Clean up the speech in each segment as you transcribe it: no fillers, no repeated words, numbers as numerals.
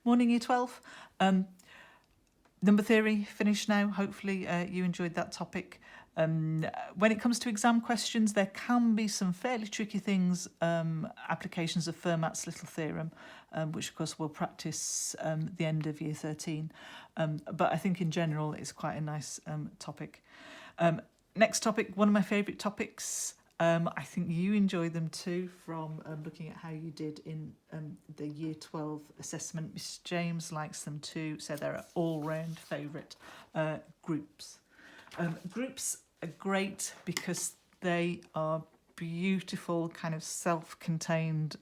Morning Year 12. Number theory finished now. Hopefully you enjoyed that topic. When it comes to exam questions, there can be some fairly tricky things, applications of Fermat's little theorem, which of course we'll practice at the end of Year 13. But I think in general it's quite a nice topic. Next topic, one of my favourite topics. I think you enjoy them too from looking at how you did in the Year 12 assessment. Miss James likes them too, so they're an all-round favourite. Groups. Groups are great because they are beautiful, kind of self-contained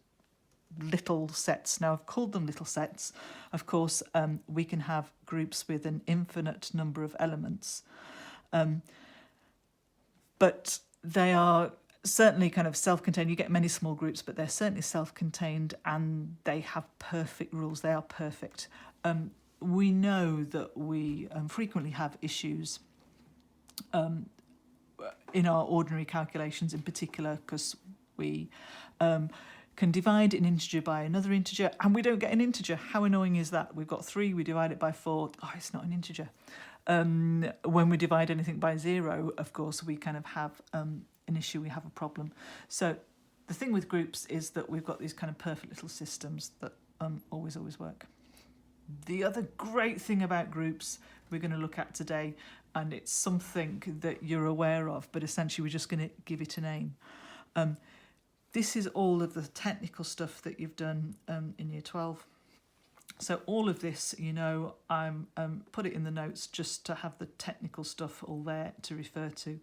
little sets. Now, I've called them little sets. Of course, we can have groups with an infinite number of elements. But they are certainly kind of self-contained. You get many small groups, but they're certainly self-contained and they have perfect rules. They are perfect. We know that we frequently have issues in our ordinary calculations in particular because we can divide an integer by another integer and we don't get an integer. How annoying is that? We've got 3, we divide it by 4. Oh, it's not an integer. When we divide anything by 0, of course, we kind of have an issue, we have a problem. So the thing with groups is that we've got these kind of perfect little systems that always work. The other great thing about groups we're going to look at today, and it's something that you're aware of, but essentially we're just going to give it a name. This is all of the technical stuff that you've done in Year 12. So all of this, you know, I'm put it in the notes just to have the technical stuff all there to refer to.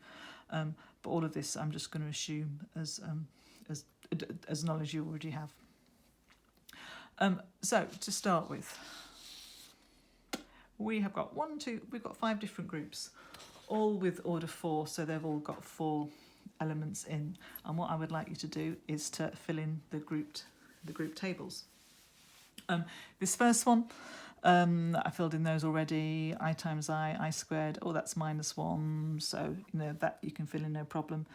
But all of this I'm just going to assume as knowledge you already have. So to start with, we've got 5 different groups, all with order 4, so they've all got 4 elements in. And what I would like you to do is to fill in the group tables. This first one, I filled in those already. I times I squared. Oh, that's -1. So, you know, that you can fill in, no problem.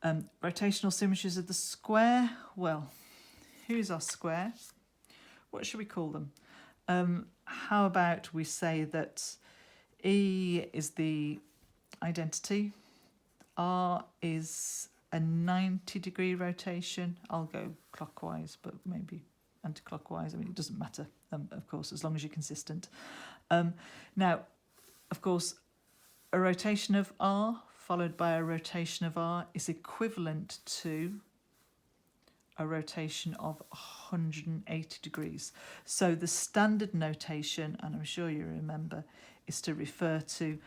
Rotational symmetries of the square. Well, here's our square. What should we call them? How about we say that E is the identity. R is a 90-degree rotation. I'll go clockwise, but maybe anti-clockwise. I mean, it doesn't matter, of course, as long as you're consistent. Now, of course, a rotation of R followed by a rotation of R is equivalent to a rotation of 180 degrees. So the standard notation, and I'm sure you remember, is to refer to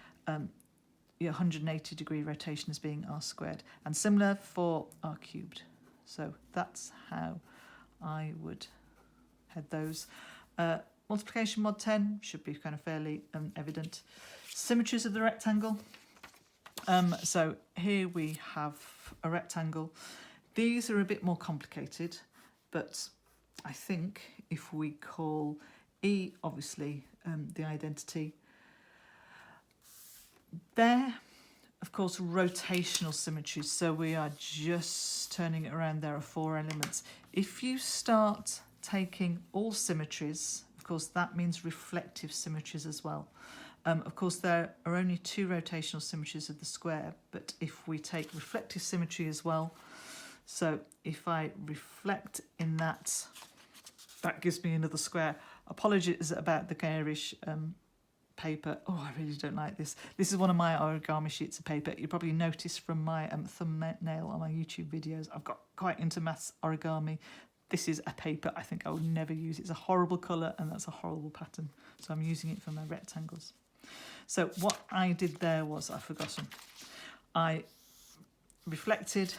your 180-degree rotation as being R squared. And similar for R cubed. So that's how I would head those. Multiplication mod 10 should be kind of fairly evident. Symmetries of the rectangle. So here we have a rectangle. These are a bit more complicated, but I think if we call E, obviously, the identity, they're, of course, rotational symmetries. So we are just turning it around. There are 4 elements. If you start taking all symmetries, of course, that means reflective symmetries as well. Of course, there are only 2 rotational symmetries of the square, but if we take reflective symmetry as well, so if I reflect in that, that gives me another square. Apologies about the garish paper. Oh, I really don't like this. This is one of my origami sheets of paper. You probably noticed from my thumbnail on my YouTube videos, I've got quite into maths origami. This is a paper I think I would never use. It's a horrible colour and that's a horrible pattern. So I'm using it for my rectangles. So what I did there was, I've forgotten, I reflected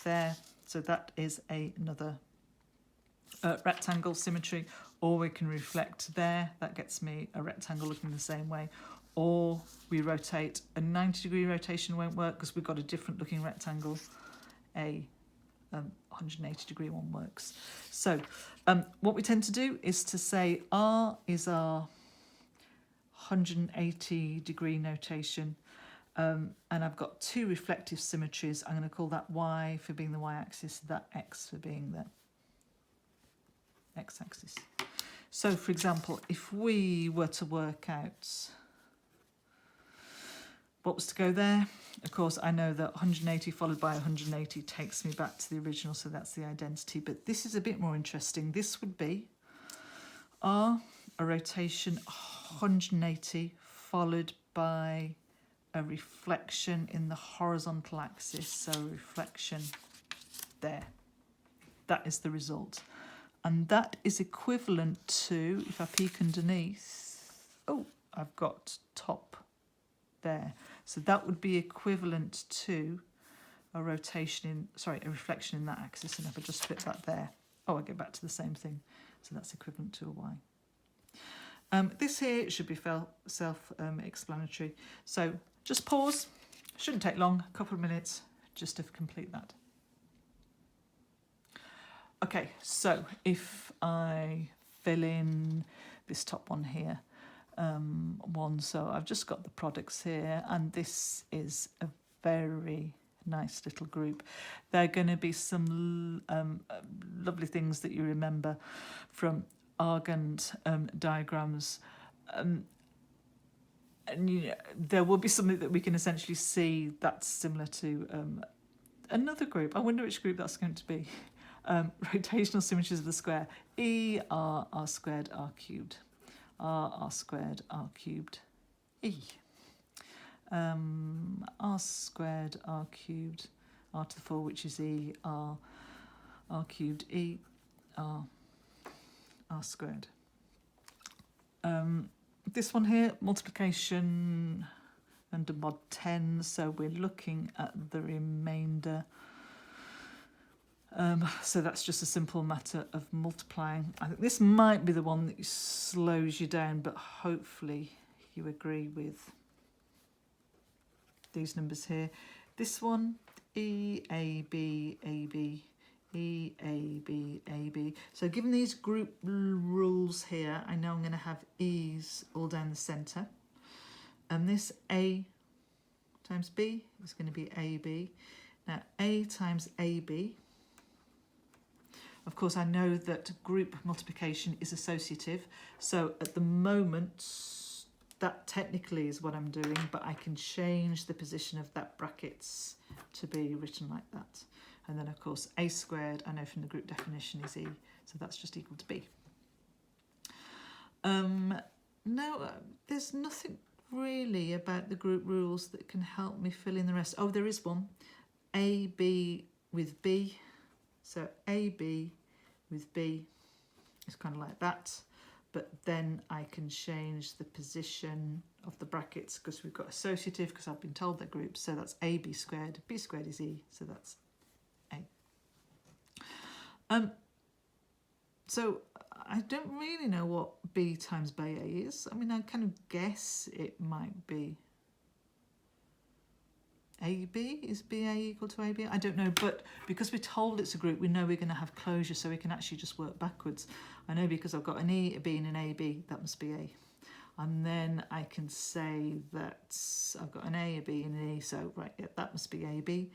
there. So that is another rectangle symmetry. Or we can reflect there. That gets me a rectangle looking the same way. Or we rotate. A 90-degree rotation won't work because we've got a different looking rectangle. A 180-degree one works. So what we tend to do is to say R is our 180-degree notation. And I've got 2 reflective symmetries. I'm going to call that Y for being the Y-axis, that X for being the X-axis. So, for example, if we were to work out what was to go there, of course, I know that 180 followed by 180 takes me back to the original, so that's the identity. But this is a bit more interesting. This would be R, a rotation 180 followed by a reflection in the horizontal axis. So reflection there. That is the result. And that is equivalent to, if I peek underneath, oh, I've got top there. So that would be equivalent to a rotation in, a reflection in that axis. And if I just flip that there, oh, I get back to the same thing. So that's equivalent to a Y. This here should be self-explanatory. So just pause. Shouldn't take long, a couple of minutes, just to complete that. Okay, so if I fill in this top one here, so I've just got the products here, and this is a very nice little group. There are going to be some lovely things that you remember from Argand diagrams, and there will be something that we can essentially see that's similar to another group. I wonder which group that's going to be. Rotational symmetries of the square. E, R, R squared, R cubed. R, R squared, R cubed, E. R squared, R cubed, R to the 4, which is E, R, R cubed, E, R, R squared. This one here, multiplication under mod 10, so we're looking at the remainder. So that's just a simple matter of multiplying. I think this might be the one that slows you down, but hopefully you agree with these numbers here. This one, E, A, B, A, B, E, A, B, A, B. So given these group rules here, I know I'm going to have E's all down the centre. And this A times B is going to be AB. Now, A times AB. Of course, I know that group multiplication is associative. So at the moment, that technically is what I'm doing, but I can change the position of that brackets to be written like that. And then, of course, A squared, I know from the group definition, is E. So that's just equal to B. Now, there's nothing really about the group rules that can help me fill in the rest. Oh, there is one. AB with B. So AB with B is kind of like that, but then I can change the position of the brackets because we've got associative, because I've been told they're groups. So that's AB squared, B squared is E, so that's A. So I don't really know what B times BA is. I mean, I kind of guess it might be AB. Is BA equal to AB? I don't know, but because we're told it's a group, we know we're going to have closure, so we can actually just work backwards. I know because I've got an E, a B, and an AB, that must be A. And then I can say that I've got an A, B, and an E, so right, yeah, that must be AB.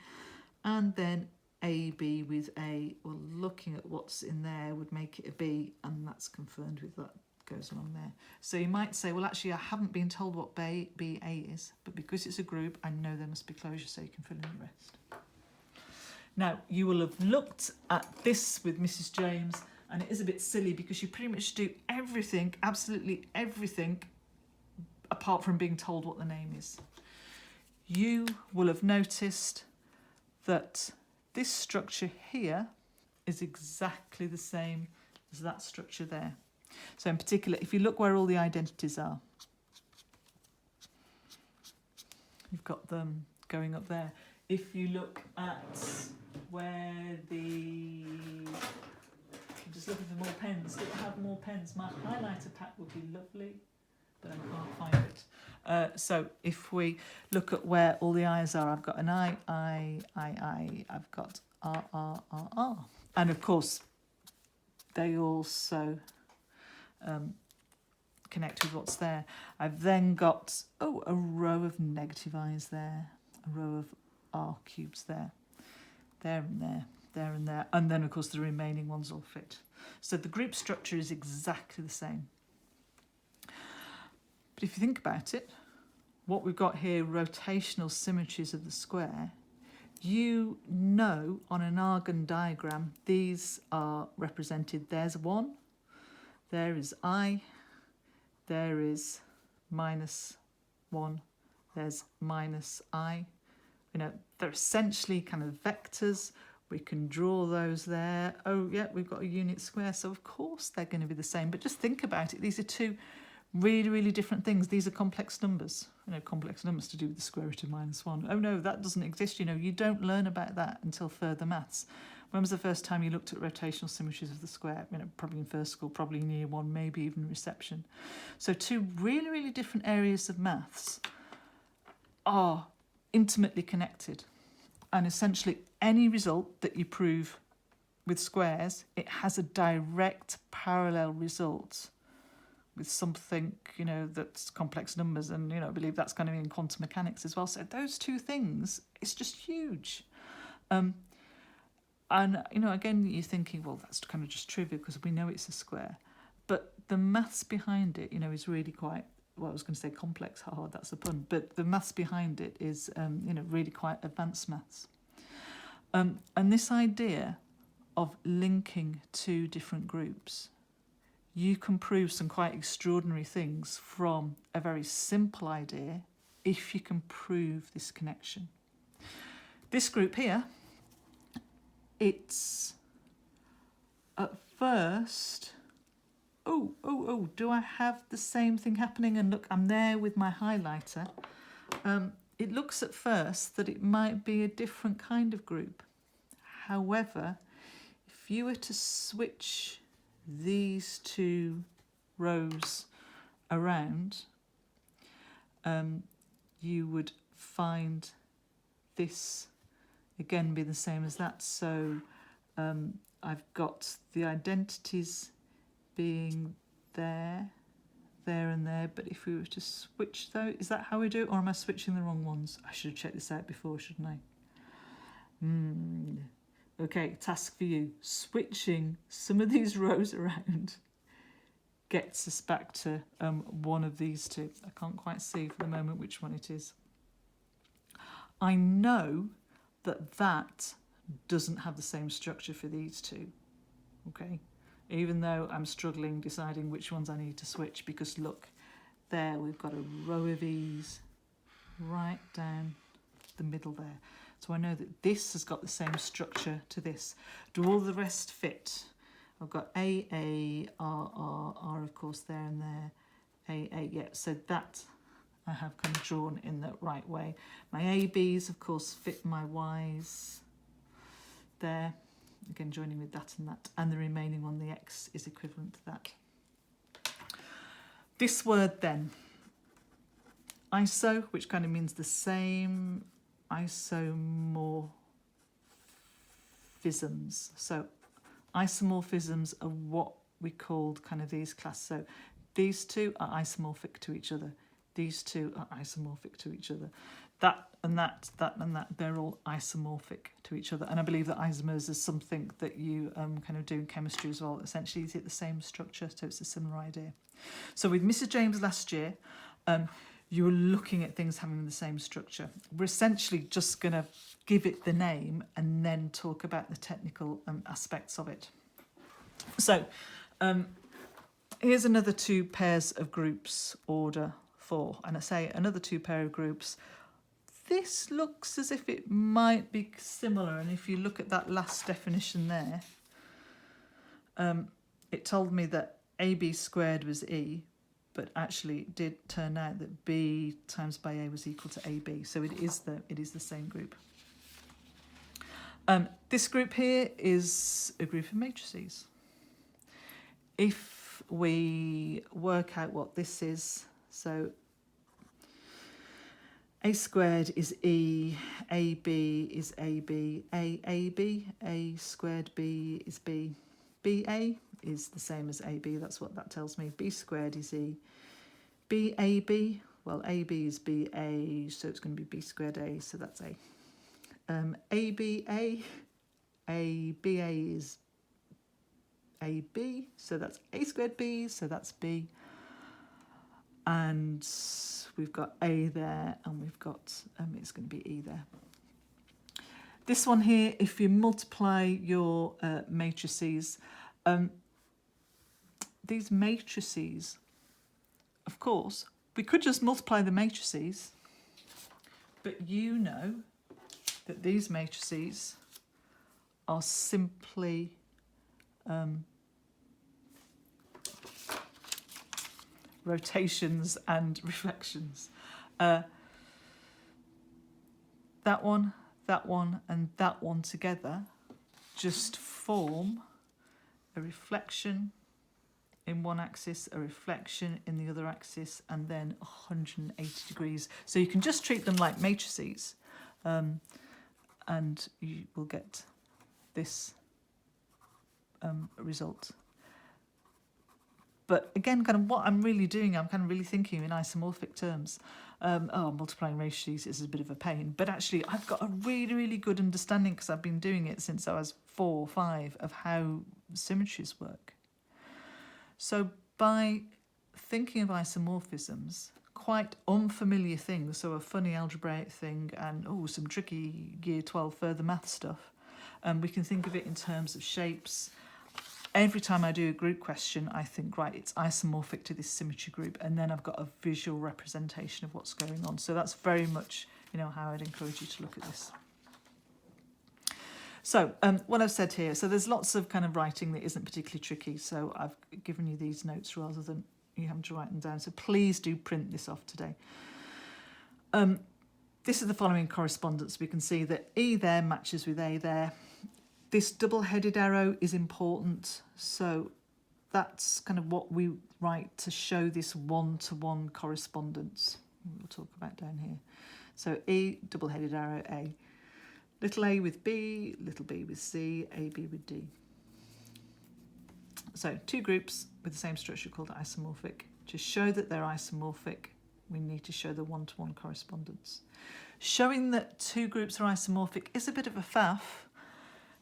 And then AB with A, well, looking at what's in there would make it a B, and that's confirmed with that goes along there. So you might say, well, actually, I haven't been told what BA is, but because it's a group, I know there must be closure, so you can fill in the rest. Now, you will have looked at this with Mrs. James, and it is a bit silly because you pretty much do everything, absolutely everything, apart from being told what the name is. You will have noticed that this structure here is exactly the same as that structure there. So in particular, if you look where all the identities are, you've got them going up there. If you look at where I'm just looking for more pens. Do I have more pens? My highlighter pack would be lovely, but I can't find it. So if we look at where all the I's are, I've got an I, I've got R. And of course, they also connect with what's there. I've then got, a row of negative I's there, a row of R cubes there and there, there and there, and then of course the remaining ones all fit. So the group structure is exactly the same. But if you think about it, what we've got here, rotational symmetries of the square, you know on an Argon diagram, these are represented. There's 1, there is I, there is -1, there's -I. You know, they're essentially kind of vectors. We can draw those there. Oh, yeah, we've got a unit square, so of course they're going to be the same. But just think about it. These are two really, really different things. These are complex numbers. You know, complex numbers to do with the square root of -1. Oh, no, that doesn't exist. You know, you don't learn about that until further maths. When was the first time you looked at rotational symmetries of the square? You know, probably in first school, probably in year 1, maybe even reception. So two really, really different areas of maths are intimately connected. And essentially any result that you prove with squares, it has a direct parallel result with something, you know, that's complex numbers. And, you know, I believe that's going to be in quantum mechanics as well. So those two things, it's just huge. And, you know, again, you're thinking, well, that's kind of just trivial because we know it's a square. But the maths behind it, you know, is really quite, well, I was going to say complex, haha, that's a pun. But the maths behind it is, you know, really quite advanced maths. And this idea of linking two different groups, you can prove some quite extraordinary things from a very simple idea if you can prove this connection. This group here, it's at first, do I have the same thing happening? And look, I'm there with my highlighter. It looks at first that it might be a different kind of group. However, if you were to switch these two rows around, you would find this again be the same as that. So I've got the identities being there, and there, but if we were to switch those, is that how we do it, or am I switching the wrong ones? I should have checked this out before, shouldn't I? Okay, task for you. Switching some of these rows around gets us back to one of these two. I can't quite see for the moment which one it is. I know that that doesn't have the same structure for these two, okay? Even though I'm struggling deciding which ones I need to switch, because look, there we've got a row of E's right down the middle there. So I know that this has got the same structure to this. Do all the rest fit? I've got A, R, of course, there and there. A, yeah, so that I have kind of drawn in the right way. My ABs, of course, fit my Ys there. Again, joining with that and that. And the remaining one, the X, is equivalent to that. This word then, iso, which kind of means the same, isomorphisms. So isomorphisms are what we called kind of these classes. So these two are isomorphic to each other. These two are isomorphic to each other. That and that, they're all isomorphic to each other. And I believe that isomers is something that you kind of do in chemistry as well. Essentially, is it the same structure? So it's a similar idea. So with Mrs. James last year, you were looking at things having the same structure. We're essentially just going to give it the name and then talk about the technical aspects of it. So here's another two pairs of groups, order 4. And I say another two pair of groups. This looks as if it might be similar. And if you look at that last definition there, it told me that AB squared was E, but actually it did turn out that B times by A was equal to AB. So it is the same group. This group here is a group of matrices. If we work out what this is, so A squared is E, AB is AB, AAB, A squared B is B, BA is the same as AB, that's what that tells me. B squared is E. BAB, well, AB is BA, so it's going to be B squared A, so that's A. ABA, ABA is AB, so that's A squared B, so that's B. And we've got A there, and we've got, it's going to be E there. This one here, if you multiply your matrices, these matrices, of course, we could just multiply the matrices, but you know that these matrices are simply rotations and reflections. That one, and that one together just form a reflection in one axis, a reflection in the other axis, and then 180 degrees. So you can just treat them like matrices, and you will get this result. But again, kind of what I'm really doing, I'm kind of really thinking in isomorphic terms. Multiplying matrices is a bit of a pain, but actually I've got a really, really good understanding, because I've been doing it since I was 4 or 5, of how symmetries work. So by thinking of isomorphisms, quite unfamiliar things, so a funny algebraic thing and some tricky year 12 further math stuff, we can think of it in terms of shapes. Every time I do a group question, I think, right, it's isomorphic to this symmetry group, and then I've got a visual representation of what's going on. So that's very much, how I'd encourage you to look at this. So what I've said here, so there's lots of kind of writing that isn't particularly tricky, so I've given you these notes rather than you having to write them down. So please do print this off today. This is the following correspondence. We can see that E there matches with A there. This double-headed arrow is important, so that's kind of what we write to show this one-to-one correspondence. We'll talk about down here. So E, double-headed arrow, A. Little a with B, little b with C, AB with D. So 2 groups with the same structure called isomorphic. To show that they're isomorphic, we need to show the one-to-one correspondence. Showing that 2 groups are isomorphic is a bit of a faff,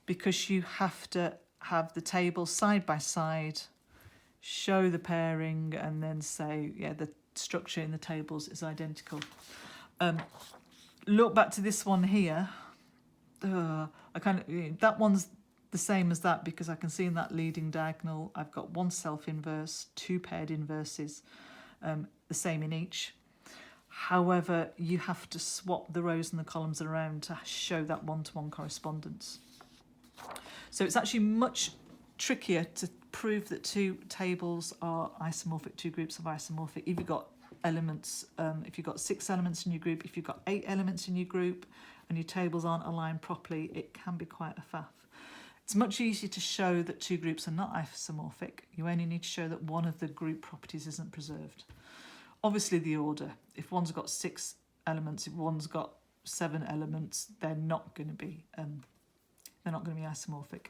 because you have to have the tables side by side, show the pairing, and then say, yeah, the structure in the tables is identical. Look back to this one here. That one's the same as that, because I can see in that leading diagonal I've got 1 self-inverse, 2 paired inverses, the same in each. However, you have to swap the rows and the columns around to show that one-to-one correspondence. So it's actually much trickier to prove that 2 tables are isomorphic, 2 groups of isomorphic. If you've got elements, if you've got 6 elements in your group, if you've got 8 elements in your group, and your tables aren't aligned properly, it can be quite a faff. It's much easier to show that 2 groups are not isomorphic. You only need to show that one of the group properties isn't preserved. Obviously the order. If one's got 6 elements, if one's got 7 elements, they're not going to be isomorphic.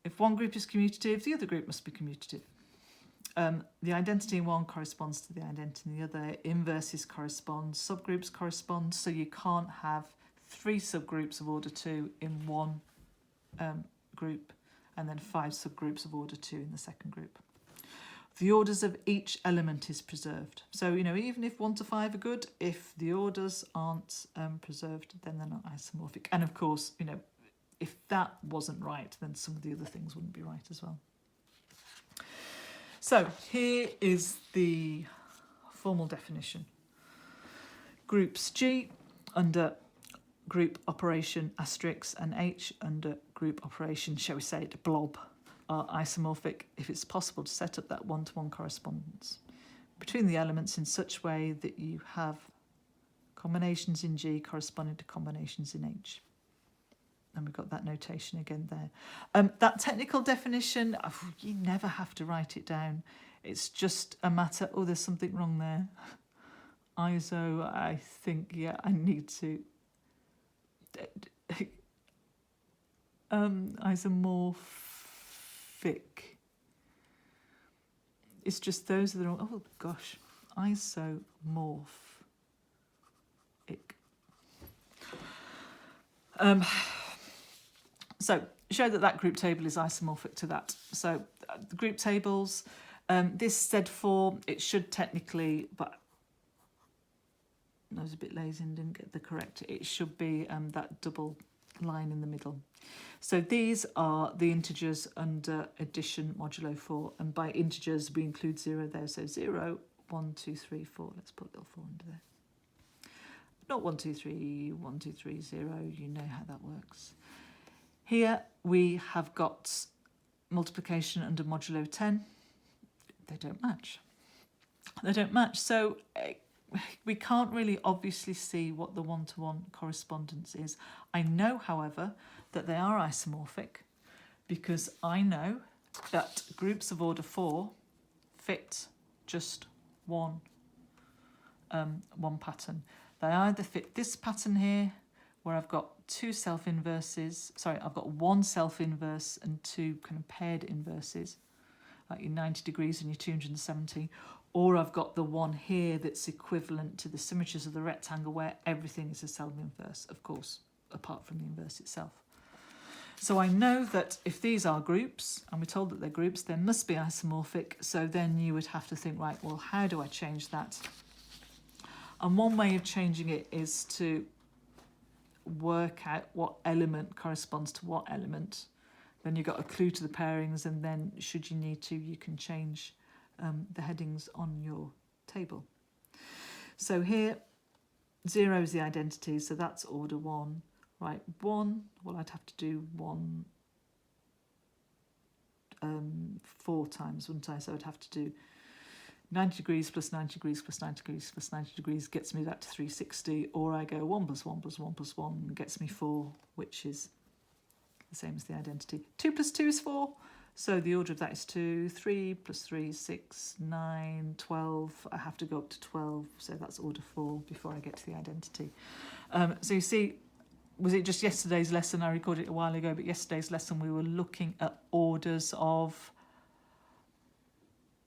If one group is commutative, the other group must be commutative. The identity in one corresponds to the identity in the other. Inverses correspond, subgroups correspond, so you can't have 3 subgroups of order 2 in one group, and then 5 subgroups of order 2 in the second group. The orders of each element is preserved. So, even if 1 to 5 are good, if the orders aren't preserved, then they're not isomorphic. And of course, if that wasn't right, then some of the other things wouldn't be right as well. So here is the formal definition. Groups G under group operation asterisk and H under group operation, shall we say it, blob, are isomorphic if it's possible to set up that one-to-one correspondence between the elements in such way that you have combinations in G corresponding to combinations in H. And we've got that notation again there. That technical definition, you never have to write it down. It's just a matter, there's something wrong there. Iso, I think, yeah, I need to... isomorphic. It's just those are the wrong... Oh, gosh. Isomorphic. So show that that group table is isomorphic to that. So the group tables, this Z4, it should technically, but I was a bit lazy and didn't get the correct. It should be that double line in the middle. So these are the integers under addition modulo 4, and by integers we include 0 there. So 0, 1, 2, 3, 4. Let's put a little 4 under there. Not 1, 2, 3, 1, 2, 3, 0. You know how that works. Here we have got multiplication under modulo 10. They don't match. They don't match. So we can't really obviously see what the one-to-one correspondence is. I know, however, that they are isomorphic because I know that groups of order 4 fit just one pattern. They either fit this pattern here, where I've got two self-inverses, I've got one self-inverse and two kind of paired inverses, like your 90 degrees and your 270, or I've got the one here that's equivalent to the symmetries of the rectangle where everything is a self-inverse, of course, apart from the inverse itself. So I know that if these are groups, and we're told that they're groups, they must be isomorphic, so then you would have to think, right, well, how do I change that? And one way of changing it is to work out what element corresponds to what element. Then you've got a clue to the pairings, and then should you need to, you can change the headings on your table. So here, 0 is the identity, so that's order 1. Right, 1, well, I'd have to do 1 4 times, wouldn't I? So I'd have to do 90 degrees plus 90 degrees plus 90 degrees plus 90 degrees gets me that to 360, or I go 1 plus 1 plus 1 plus 1 gets me 4, which is the same as the identity. 2 plus 2 is 4, so the order of that is 2. 3 plus 3 is 6, 9, 12. I have to go up to 12, so that's order 4 before I get to the identity. So you see, was it just yesterday's lesson? I recorded it a while ago, but yesterday's lesson we were looking at orders of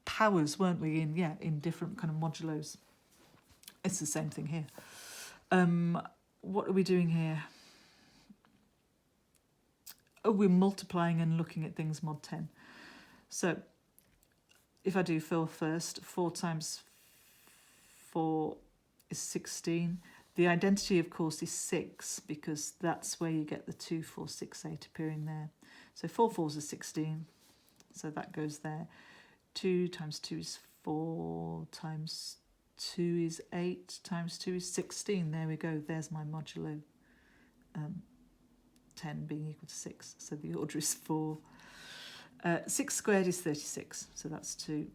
powers, weren't we, in different kind of modulos. It's the same thing here. What are we doing here? Oh, we're multiplying and looking at things mod 10. So if I do 4 first, 4 times 4 is 16. The identity, of course, is 6, because that's where you get the 2, 4, 6, 8 appearing there. So 4 4s are 16, so that goes there. 2 times 2 is 4, times 2 is 8, times 2 is 16. There we go, there's my modulo 10 being equal to 6, so the order is 4. 6 squared is 36, so that's 2.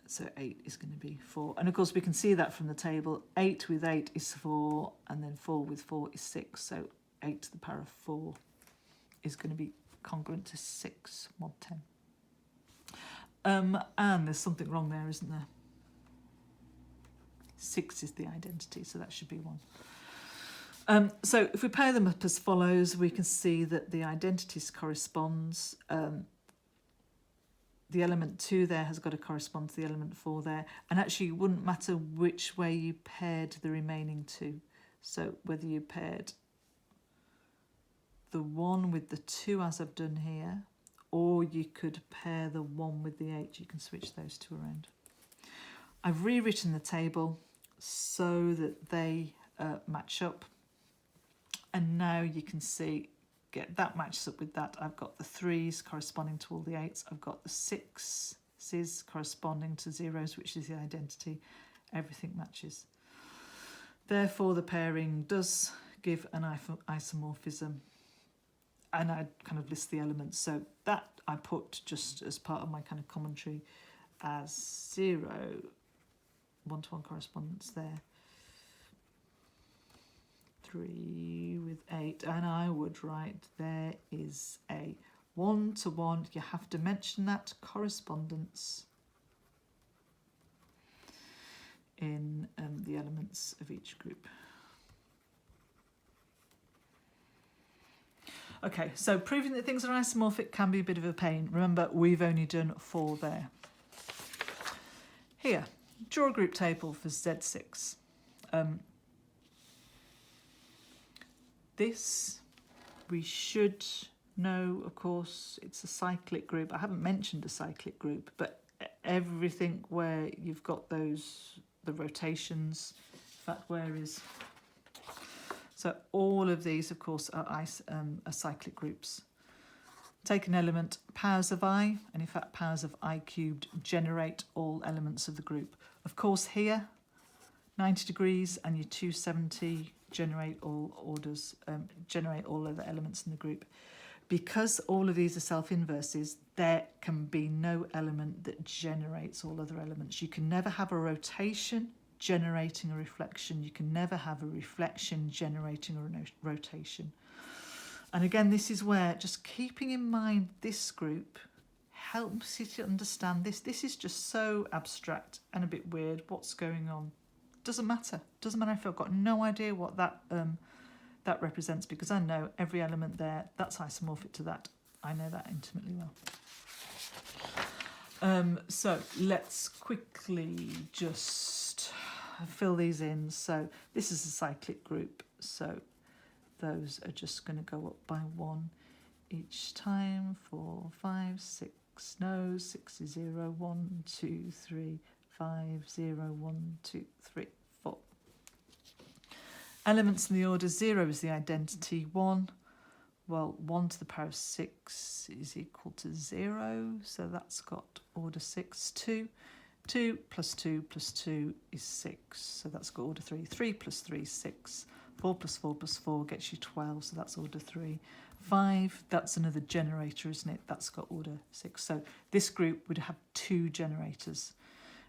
So 8 is going to be 4. And of course we can see that from the table. 8 with 8 is 4, and then 4 with 4 is 6. So 8 to the power of 4 is going to be congruent to 6 mod 10. And there's something wrong there, isn't there? 6 is the identity, so that should be 1. So if we pair them up as follows, we can see that the identities corresponds. The element 2 there has got to correspond to the element 4 there. And actually it wouldn't matter which way you paired the remaining 2. So whether you paired the 1 with the 2 as I've done here, or you could pair the 1 with the 8. You can switch those two around. I've rewritten the table so that they match up. And now you can see, that matches up with that. I've got the 3s corresponding to all the 8s. I've got the 6s corresponding to 0s, which is the identity. Everything matches. Therefore, the pairing does give an isomorphism. And I kind of list the elements. So that I put just as part of my kind of commentary as 0, one-to-one correspondence there. 3 with 8, and I would write there is a 1-to-1. You have to mention that correspondence in the elements of each group. Okay, so proving that things are isomorphic can be a bit of a pain. Remember, we've only done 4 there. Here, draw a group table for Z6. This we should No, of course, it's a cyclic group. I haven't mentioned a cyclic group, but everything where you've got those, the rotations, in fact, where is... So all of these, of course, are cyclic groups. Take an element, powers of I, and in fact powers of I cubed generate all elements of the group. Of course here, 90 degrees and your 270 generate all orders, generate all other elements in the group. Because all of these are self-inverses, there can be no element that generates all other elements. You can never have a rotation generating a reflection. You can never have a reflection generating a rotation. And again, this is where just keeping in mind this group helps you to understand this. This is just so abstract and a bit weird. What's going on? Doesn't matter. Doesn't matter if I've got no idea what that that represents, because I know every element there, that's isomorphic to that. I know that intimately well. So let's quickly just fill these in. So this is a cyclic group. So those are just going to go up by 1 each time. 4, 5, 6. No, 6 is 0. 1, 2, 3, 5, 0, 1, 2, 3, 4. Elements in the order 0 is the identity 1. Well, 1 to the power of 6 is equal to 0, so that's got order 6. 2. 2 plus 2 plus 2 is 6, so that's got order 3. 3 plus 3 is 6. 4 plus 4 plus 4 gets you 12, so that's order 3. 5, that's another generator, isn't it? That's got order 6. So this group would have 2 generators,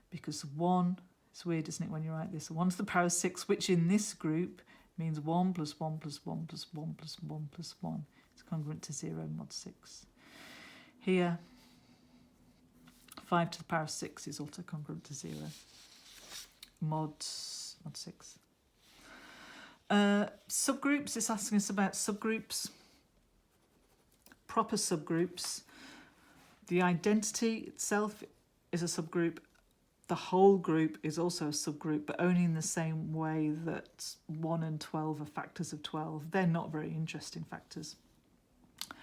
because 1, it's weird, isn't it, when you write this? 1 to the power of 6, which in this group means 1 plus 1 plus 1 plus 1 plus 1 plus 1. It's congruent to 0 mod 6. Here, 5 to the power of 6 is also congruent to 0 mod 6. Subgroups, it's asking us about subgroups. Proper subgroups. The identity itself is a subgroup. The whole group is also a subgroup, but only in the same way that 1 and 12 are factors of 12. They're not very interesting factors.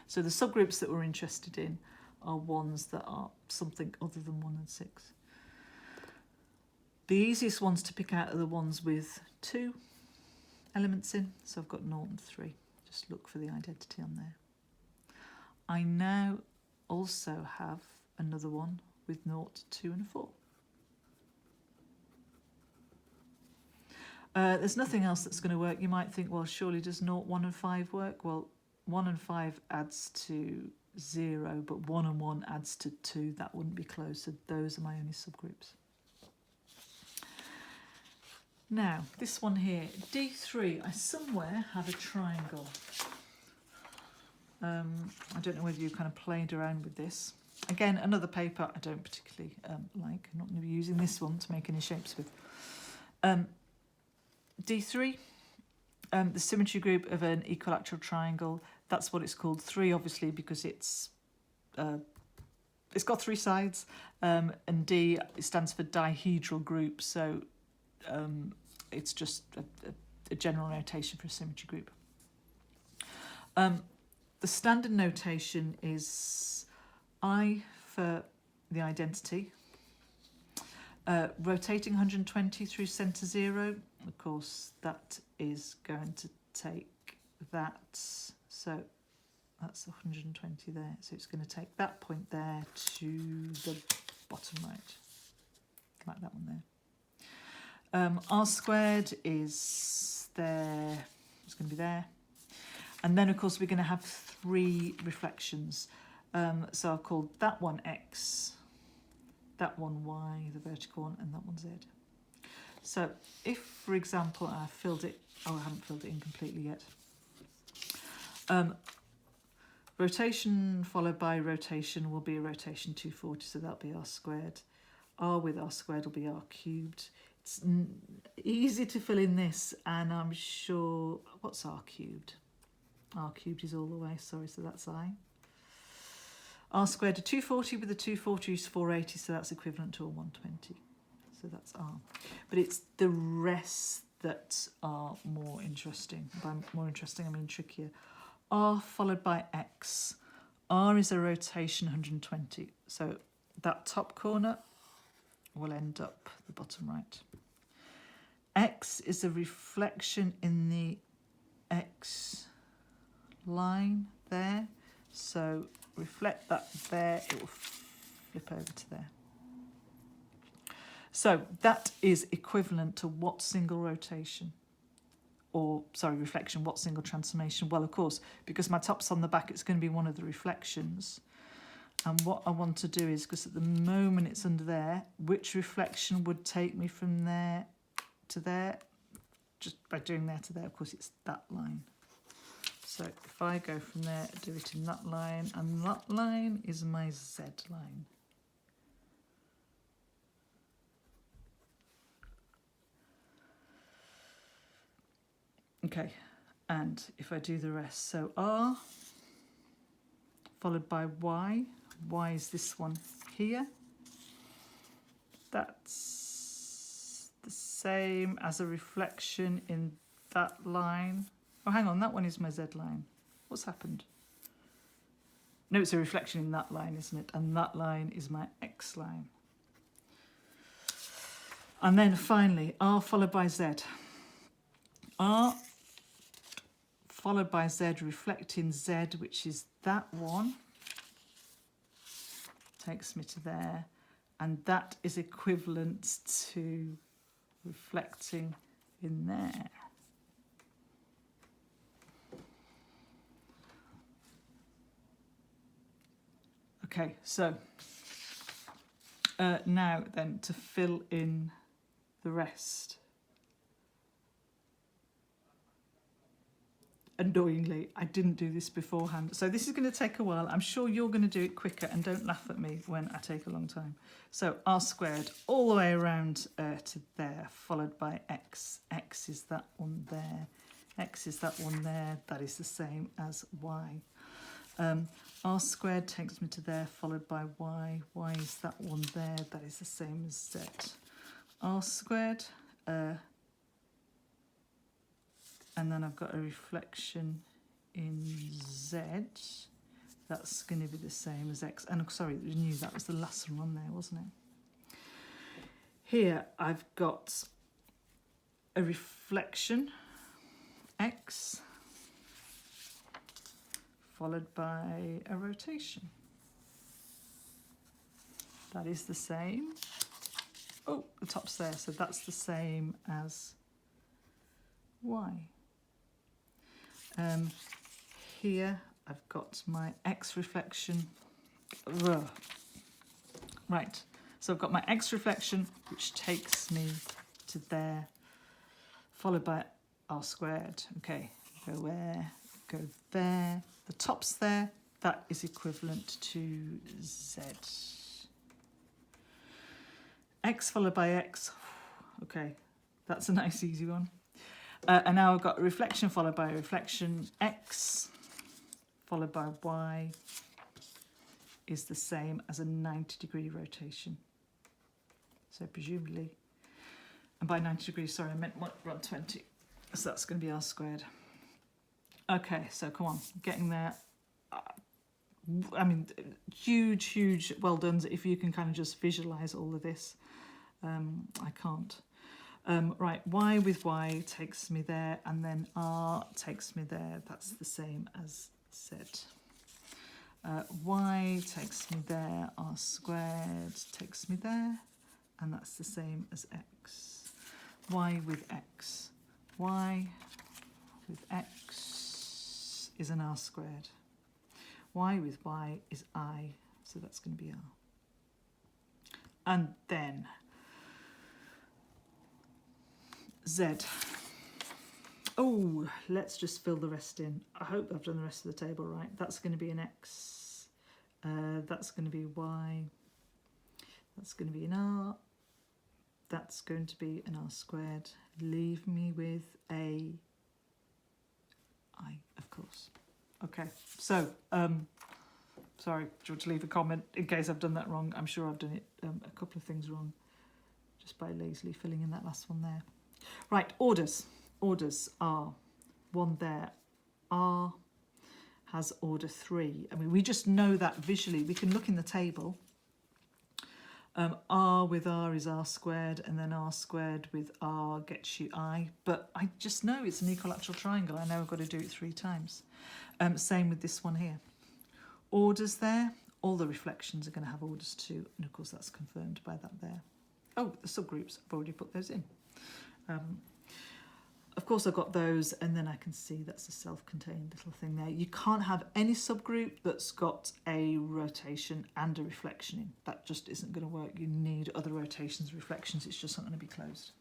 So the subgroups that we're interested in are ones that are something other than 1 and 6. The easiest ones to pick out are the ones with 2 elements in. So I've got 0 and 3. Just look for the identity on there. I now also have another one with 0, 2 and 4. There's nothing else that's going to work. You might think, well, surely does 0, 1 and 5 work? Well, 1 and 5 adds to 0, but 1 and 1 adds to 2. That wouldn't be close, so those are my only subgroups. Now, this one here, D3, I somewhere have a triangle. I don't know whether you kind of played around with this. Again, another paper I don't particularly like. I'm not going to be using this one to make any shapes with. D3, the symmetry group of an equilateral triangle. That's what it's called. 3, obviously, because it's got 3 sides, and D it stands for dihedral group. So it's just a general notation for a symmetry group. The standard notation is I for the identity, rotating 120 through centre 0. Of course, that is going to take that. So that's 120 there. So it's going to take that point there to the bottom right, like that one there. R squared is there. It's going to be there. And then, of course, we're going to have 3 reflections. So I've called that one X, that one Y, the vertical one, and that one Z. So if, for example, I filled it, oh, I haven't filled it in completely yet. Rotation followed by rotation will be a rotation 240, so that'll be R squared. R with R squared will be R cubed. It's easy to fill in this, and I'm sure, what's R cubed? R cubed is all the way, sorry, so that's I. R squared to 240 with the 240 is 480, so that's equivalent to a 120. So that's R. But it's the rest that are more interesting. By more interesting, I mean trickier. R followed by X. R is a rotation 120. So that top corner will end up the bottom right. X is a reflection in the X line there. So reflect that there, it will flip over to there. So that is equivalent to what single rotation? Or, sorry, reflection, what single transformation? Well, of course, because my top's on the back, it's going to be one of the reflections. And what I want to do is, because at the moment it's under there, which reflection would take me from there to there? Just by doing there to there, of course, it's that line. So if I go from there, do it in that line, and that line is my Z line. Okay, and if I do the rest, so R followed by Y. Y is this one here. That's the same as a reflection in that line. Oh, hang on, that one is my Z line. What's happened? No, it's a reflection in that line, isn't it? And that line is my X line. And then finally, R followed by Z. R followed by Z, reflecting Z, which is that one. Takes me to there. And that is equivalent to reflecting in there. Okay, so now then to fill in the rest. Annoyingly, I didn't do this beforehand. So this is going to take a while. I'm sure you're going to do it quicker, and don't laugh at me when I take a long time. So R squared all the way around to there, followed by X. X is that one there. X is that one there. That is the same as Y. R squared takes me to there, followed by Y. Y is that one there. That is the same as Z. R squared. And then I've got a reflection in Z. That's going to be the same as X. And sorry, I knew that was the last one on there, wasn't it? Here I've got a reflection, X, followed by a rotation. That is the same. Oh, the top's there, so that's the same as Y. Here I've got my X reflection. Ugh. Right, so I've got my X reflection, which takes me to there, followed by R squared. Okay, go where? Go there. The top's there. That is equivalent to Z. X followed by X. Okay, that's a nice easy one. And now I've got a reflection followed by a reflection. X followed by Y is the same as a 90-degree rotation. So presumably, and by 90 degrees, sorry, I meant 120. So that's going to be R squared. Okay, so come on, getting there. I mean, huge well done if you can kind of just visualise all of this. I can't. Right, Y with Y takes me there, and then R takes me there. That's the same as Z. Y takes me there, R squared takes me there, and that's the same as X. Y with X. Y with X is an R squared. Y with Y is I, so that's going to be R. And then Z. Oh, let's just fill the rest in. I hope I've done the rest of the table right. That's going to be an X. That's going to be Y. That's going to be an R. That's going to be an R squared. Leave me with a I, of course. Okay, so, sorry, do you want to leave a comment in case I've done that wrong? I'm sure I've done it a couple of things wrong just by lazily filling in that last one there. Right, orders. Orders are one there, R, has order 3. I mean, we just know that visually. We can look in the table. R with R is R squared, and then R squared with R gets you I. But I just know it's an equilateral triangle. I know I've got to do it 3 times. Same with this one here. Orders there. All the reflections are going to have orders too. And of course, that's confirmed by that there. Oh, the subgroups. I've already put those in. Of course, I've got those, and then I can see that's a self-contained little thing there. You can't have any subgroup that's got a rotation and a reflection in. That just isn't going to work. You need other rotations, reflections. It's just not going to be closed.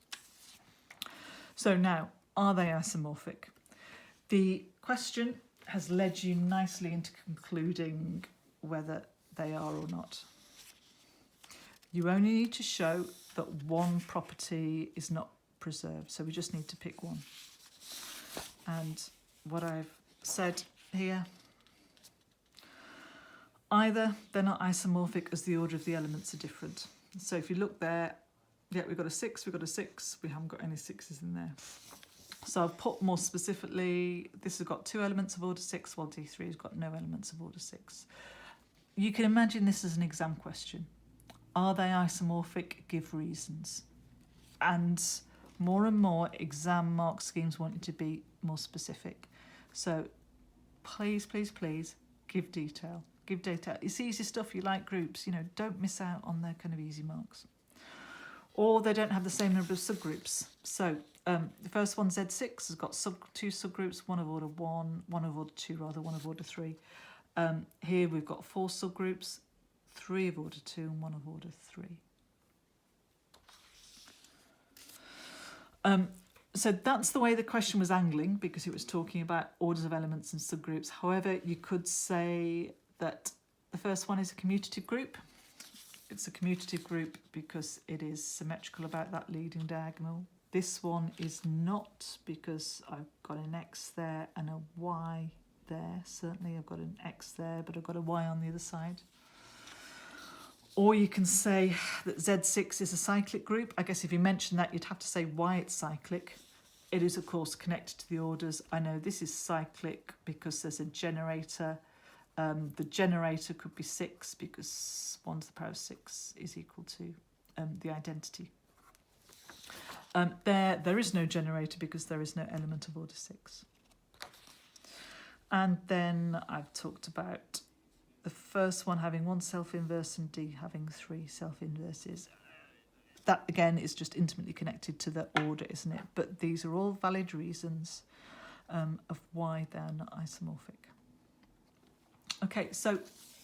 So now, are they isomorphic? The question has led you nicely into concluding whether they are or not. You only need to show that one property is not preserved, so we just need to pick one. And what I've said here, either they're not isomorphic as the order of the elements are different. So if you look there, yeah, we've got a 6, we've got a 6, we haven't got any 6s in there. So I've put more specifically, this has got 2 elements of order 6, while D3 has got no elements of order 6. You can imagine this as an exam question. Are they isomorphic? Give reasons. And more exam mark schemes want you to be more specific. So please, please, please give detail. Give detail. It's easy stuff. You like groups, you know, don't miss out on their kind of easy marks. Or they don't have the same number of subgroups. So the first one, Z6, has got 2 subgroups, one of order 1, one of order 2 rather, one of order 3. Here we've got 4 subgroups, 3 of order 2 and 1 of order 3. So that's the way the question was angling, because it was talking about orders of elements and subgroups. However, you could say that the first one is a commutative group. It's a commutative group because it is symmetrical about that leading diagonal. This one is not, because I've got an X there and a Y there. Certainly I've got an X there, but I've got a Y on the other side. Or you can say that Z6 is a cyclic group. I guess if you mention that, you'd have to say why it's cyclic. It is, of course, connected to the orders. I know this is cyclic because there's a generator. The generator could be 6 because 1 to the power of 6 is equal to the identity. There is no generator because there is no element of order 6. And then I've talked about the first one having 1 self-inverse and D having 3 self-inverses. That, again, is just intimately connected to the order, isn't it? But these are all valid reasons of why they're not isomorphic. Okay, so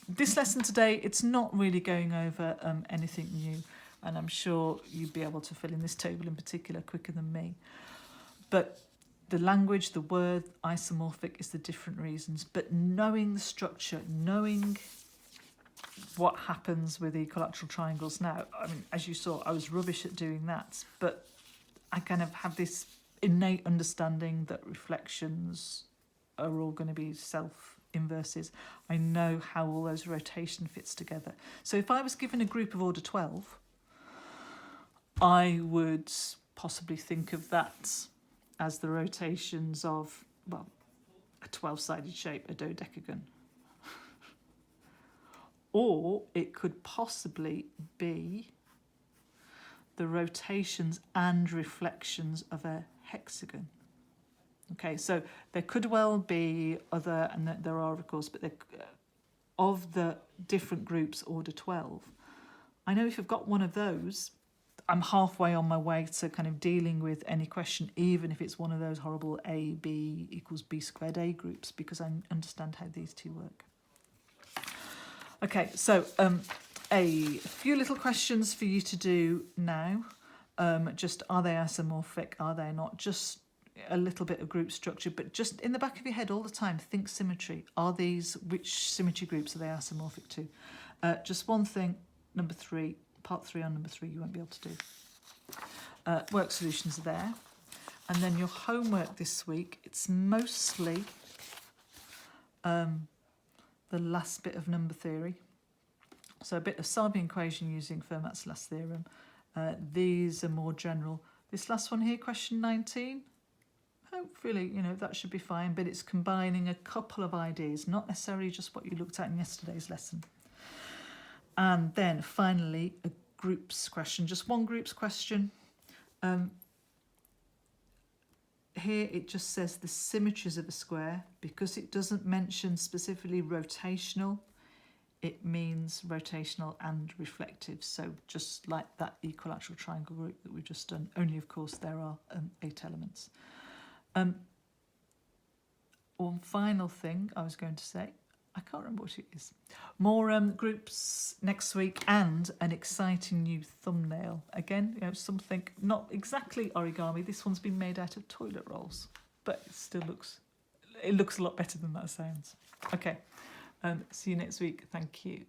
this lesson today, it's not really going over anything new, and I'm sure you'd be able to fill in this table in particular quicker than me. But the language, the word isomorphic is the different reasons, but knowing the structure, knowing what happens with equilateral triangles now, I mean, as you saw, I was rubbish at doing that, but I kind of have this innate understanding that reflections are all going to be self-inverses. I know how all those rotation fits together. So if I was given a group of order 12, I would possibly think of that as the rotations of, well, a 12-sided shape, a dodecagon. Or it could possibly be the rotations and reflections of a hexagon. Okay, so there could well be other, and there are of course, but of the different groups, order 12. I know if I've got one of those, I'm halfway on my way to kind of dealing with any question, even if it's one of those horrible A, B equals B squared A groups, because I understand how these two work. Okay, so a few little questions for you to do now. Just, are they isomorphic? Are they not? Just a little bit of group structure, but just in the back of your head all the time, think symmetry. Are these, which symmetry groups are they isomorphic to? Just one thing, number 3, part 3 on number 3, you won't be able to do. Work solutions are there. And then your homework this week, it's mostly the last bit of number theory. So a bit of Sabian equation using Fermat's last theorem. These are more general. This last one here, question 19. hopefully, you know, that should be fine, but it's combining a couple of ideas, not necessarily just what you looked at in yesterday's lesson. And then finally, a groups question, just one groups question. Here it just says the symmetries of a square. Because it doesn't mention specifically rotational, it means rotational and reflective. So just like that equilateral triangle group that we've just done, only of course there are 8 elements. One final thing I was going to say, I can't remember what it is. More groups next week and an exciting new thumbnail. Again, you know, something not exactly origami. This one's been made out of toilet rolls, but it still looks a lot better than that sounds. Okay, see you next week. Thank you.